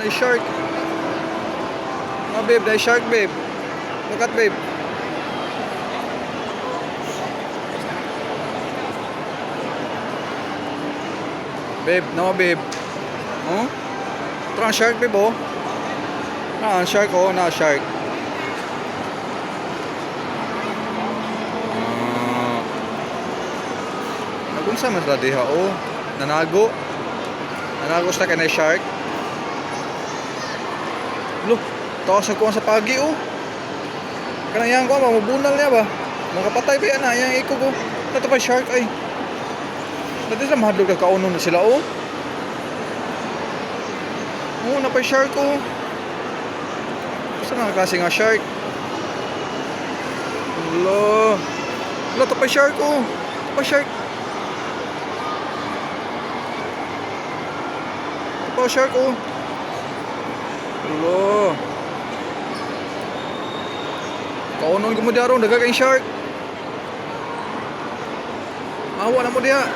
May shark. Oh, babe, there's shark, babe. Look at, babe. Babe, no, babe. Oh? Ito ang shark, babe, oh. Na, shark, oh, na, shark. Nagunsa mas na diha, oh. Nanago. Nanago sa kanay shark. Look, tawas ko sa pagi, oh. Kanayang ko, mabunal niya ba? Makapatay ba yan, yang iko ko. Ito pa shark, ay. Dati sa mahadlog na kauno na sila, oh. Oo, napay shark, oh. Basta mga klase nga shark. Hello. Hello, ito pa shark, oh. Ito pa shark. Ito pa shark, oh. Hello. Kaunon ko mo diya ron, daga kayong shark. Awa na mo diya.